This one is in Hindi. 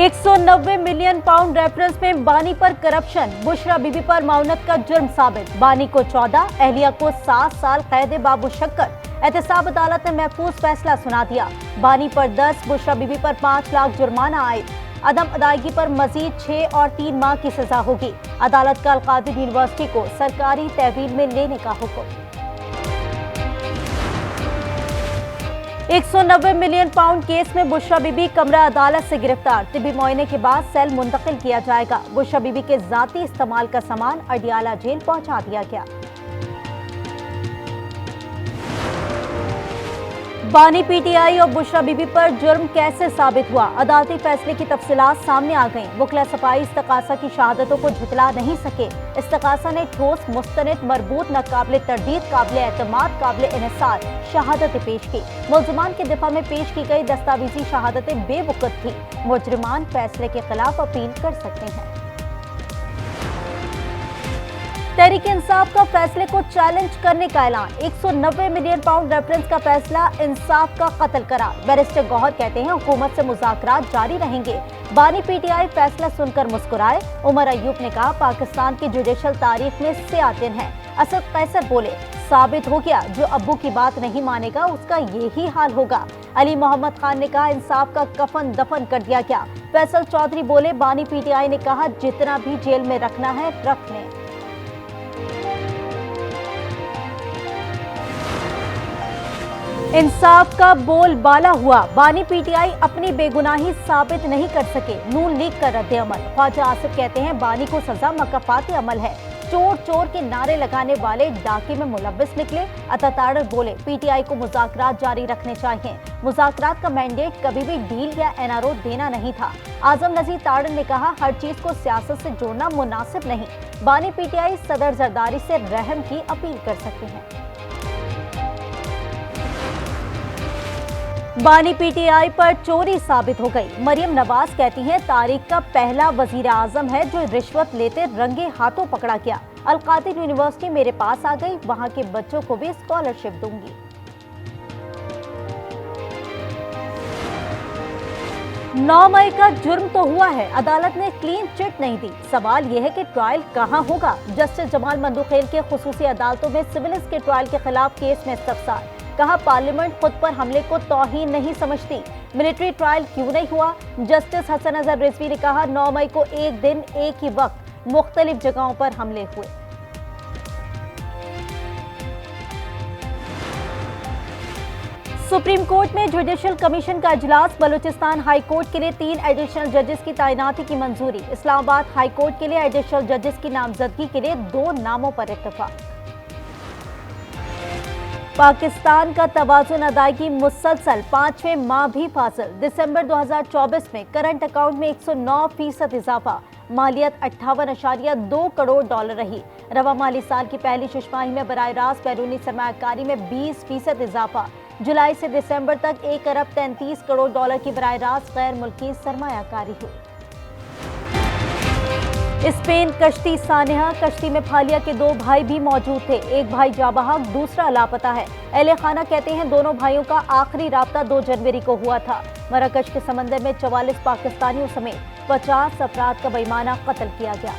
190 मिलियन पाउंड रेफरेंस में बानी पर करप्शन, बुशरा बीबी पर माउनत का जुर्म साबित। बानी को 14, अहलिया को 7 साल कैद बाबू शक्कर। एहतसाब अदालत ने महफूज फैसला सुना दिया। बानी पर 10, बुशरा बीबी पर 5 लाख जुर्माना आए। अदम अदायगी पर मजीद 6 और 3 माह की सजा होगी। अदालत का अलकादिर यूनिवर्सिटी को सरकारी तहवील में लेने का हुक्म। 190 मिलियन पाउंड केस में बुशरा बीबी कमरा अदालत से गिरफ्तार। तिबी मुआयने के बाद सेल मुंतकिल किया जाएगा। बुशरा बीबी के जाती इस्तेमाल का सामान अडियाला जेल पहुंचा दिया गया। बानी पीटीआई और बुशरा बीबी पर जुर्म कैसे साबित हुआ? अदालती फैसले की तफसीलात सामने आ गईं। वकील सफाई इस्तकासा की शहादतों को झुठला नहीं सके। इस्तकासा ने ठोस, मुस्तनिद, मरबूत, नाकाबिले तरदीद, काबिले एतमाद, काबिले इन्हिसार शहादतें पेश की। मुल्ज़िमान के दिफा में पेश की गई दस्तावेजी शहादतें बेवकूफ़ थी। मुजरिमान फैसले के खिलाफ अपील कर सकते हैं। तहरीक इंसाफ का फैसले को चैलेंज करने का ऐलान। 190 मिलियन पाउंड रेफरेंस का फैसला इंसाफ का कत्ल करार। बैरिस्टर गौहर कहते हैं हुकूमत से मुज़ाकरात जारी रहेंगे। बानी पीटीआई फैसला सुनकर मुस्कुराए। उमर अयूब ने कहा पाकिस्तान की जुडिशल तारीख में स्याह दिन है। असद कैसर बोले साबित हो गया जो अब्बू की बात नहीं मानेगा उसका यही हाल होगा। अली मोहम्मद खान ने कहा इंसाफ का कफन दफन कर दिया गया। फैसल चौधरी बोले बानी पीटीआई ने कहा जितना भी जेल में रखना है रख लें। इंसाफ का बोलबाला हुआ। बानी पीटीआई अपनी बेगुनाही साबित नहीं कर सके। नून लीग का रद्द अमल। ख्वाजा आसिफ कहते हैं बानी को सजा मकाफाती अमल है। चोर चोर के नारे लगाने वाले डाके में मुलव्विस निकले। अता तारड़ बोले पीटीआई को मुज़ाकरात जारी रखने चाहिए। मुज़ाकरात का मैंडेट कभी भी डील या एनआरओ देना नहीं था। आजम नज़ीर तारड़ ने कहा हर चीज को सियासत से जोड़ना मुनासिब नहीं। बानी पीटीआई सदर जरदारी से रहम की अपील कर सकते हैं। बानी पीटीआई पर चोरी साबित हो गई। मरियम नवाज कहती हैं तारीख का पहला वजीर आजम है जो रिश्वत लेते रंगे हाथों पकड़ा गया। अलकादिर यूनिवर्सिटी मेरे पास आ गई, वहां के बच्चों को भी स्कॉलरशिप दूंगी। नौ मई का जुर्म तो हुआ है, अदालत ने क्लीन चिट नहीं दी। सवाल यह है कि ट्रायल कहां होगा? जस्टिस जमाल मंदुखेल के खुसूसी अदालतों में सिविल्स के ट्रायल के खिलाफ केस में इस्तफसार। कहा पार्लियामेंट खुद पर हमले को तौहीन नहीं समझती। मिलिट्री ट्रायल क्यों नहीं हुआ? जस्टिस हसन अजहर रिजवी ने कहा 9 मई को एक दिन एक ही वक्त मुख्तलिफ जगहों पर हमले हुए। सुप्रीम कोर्ट में जुडिशल कमीशन का इजलास। बलूचिस्तान हाई कोर्ट के लिए 3 एडिशनल जजेस की तैनाती की मंजूरी। इस्लामाबाद हाई कोर्ट के लिए एडिशनल जजेस की नामजदगी के लिए 2 नामों पर इत्तेफाक। पाकिस्तान का तवाज़ुन अदायगी मुसलसल 5वें माह भी फासिल। दिसंबर 2024 में करंट अकाउंट में 109% इजाफा। मालियत 58.2 करोड़ डॉलर रही। रवा माली साल की पहली छमाही में बराह रास्त बैरूनी सरमायाकारी में 20% इजाफा। जुलाई से दिसंबर तक 1 अरब 33 करोड़ डॉलर की बराह रास्त गैर मुल्की सरमायाकारी हुई। स्पेन कश्ती सानेहा। कश्ती में फालिया के 2 भाई भी मौजूद थे। एक भाई जाबहाक, दूसरा लापता है। अहले खाना कहते हैं दोनों भाइयों का आखिरी राब्ता 2 जनवरी को हुआ था। मराकश के समंदर में 44 पाकिस्तानियों समेत 50 अफराद का बेईमाना कत्ल किया गया।